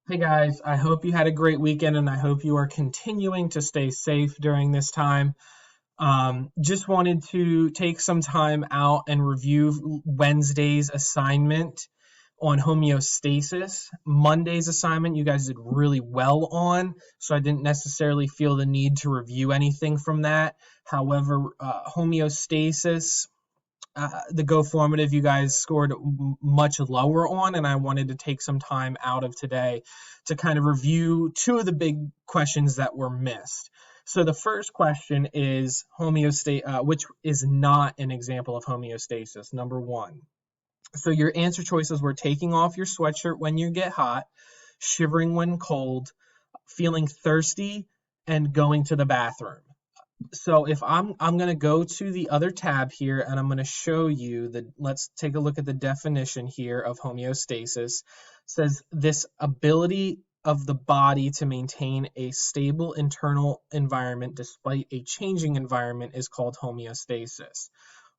Hey guys, I hope you had a great weekend and I hope you are continuing to stay safe during this time. Just wanted to take some time out and review Wednesday's assignment on homeostasis. Monday's assignment you guys did really well on, so I didn't necessarily feel the need to review anything from that. However, homeostasis, the Goformative you guys scored much lower on, and I wanted to take some time out of today to kind of review two of the big questions that were missed. So the first question is homeostasis, which is not an example of homeostasis, number one. So your answer choices were taking off your sweatshirt when you get hot, shivering when cold, feeling thirsty, and going to the bathroom. So if I'm going to go to the other tab here and I'm going to show you let's take a look at the definition here of homeostasis. It says this ability of the body to maintain a stable internal environment despite a changing environment is called homeostasis.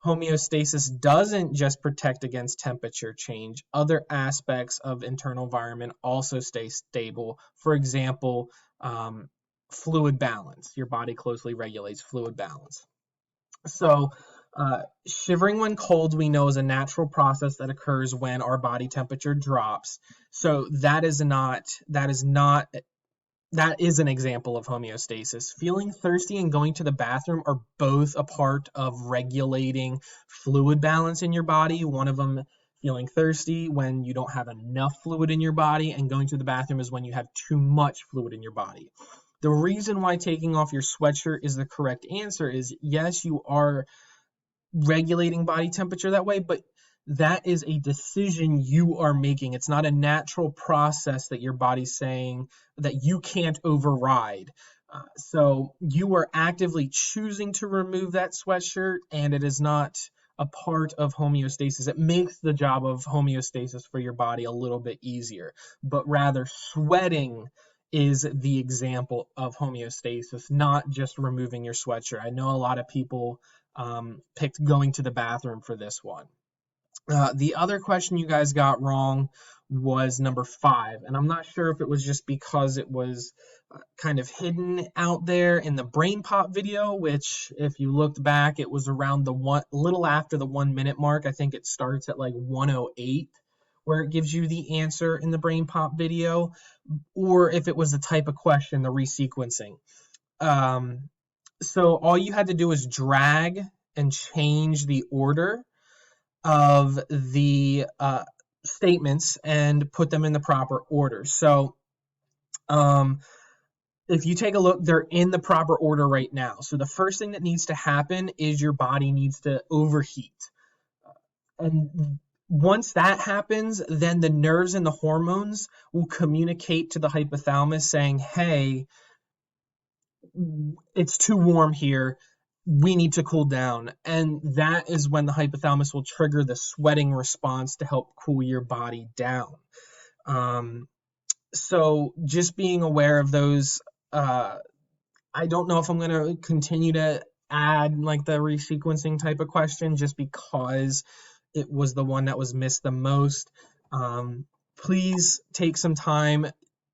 Homeostasis doesn't just protect against temperature change. Other aspects of internal environment also stay stable. For example, fluid balance. Your body closely regulates fluid balance. So, shivering when cold, we know, is a natural process that occurs when our body temperature drops. So that is an example of homeostasis. Feeling thirsty and going to the bathroom are both a part of regulating fluid balance in your body. One of them, feeling thirsty when you don't have enough fluid in your body, and going to the bathroom is when you have too much fluid in your body. The reason why taking off your sweatshirt is the correct answer is yes, you are regulating body temperature that way, but that is a decision you are making. It's not a natural process that your body's saying that you can't override. So you are actively choosing to remove that sweatshirt, and it is not a part of homeostasis. It makes the job of homeostasis for your body a little bit easier, but rather sweating is the example of homeostasis, not just removing your sweatshirt. I know a lot of people picked going to the bathroom for this one. The other question you guys got wrong was number 5, and I'm not sure if it was just because it was kind of hidden out there in the brain pop video, which if you looked back, it was around little after the 1 minute mark. I think it starts at like 108 where it gives you the answer in the brain pop video, or if it was the type of question, the resequencing. So all you had to do was drag and change the order of the statements and put them in the proper order. So if you take a look, they're in the proper order right now. So the first thing that needs to happen is your body needs to overheat. And once that happens, then the nerves and the hormones will communicate to the hypothalamus saying, hey, it's too warm here. We need to cool down. And that is when the hypothalamus will trigger the sweating response to help cool your body down. So just being aware of those. I don't know if I'm going to continue to add like the resequencing type of question just because it was the one that was missed the most. Please take some time.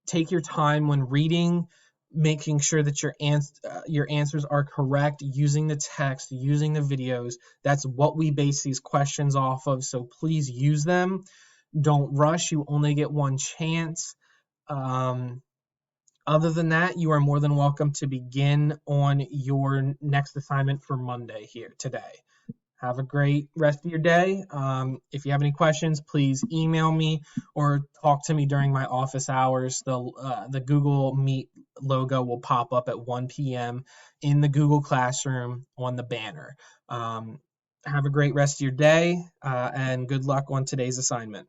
Take your time when reading, making sure that your answers are correct, using the text, using the videos. That's what we base these questions off of, so please use them. Don't rush. You only get one chance. Other than that, you are more than welcome to begin on your next assignment for Monday here today. Have a great rest of your day. If you have any questions, please email me or talk to me during my office hours. The Google Meet logo will pop up at 1 p.m. in the Google Classroom on the banner. Have a great rest of your day, and good luck on today's assignment.